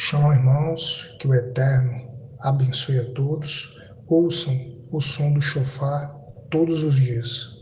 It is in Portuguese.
Shalom, irmãos, que o Eterno abençoe a todos. Ouçam o som do shofar todos os dias.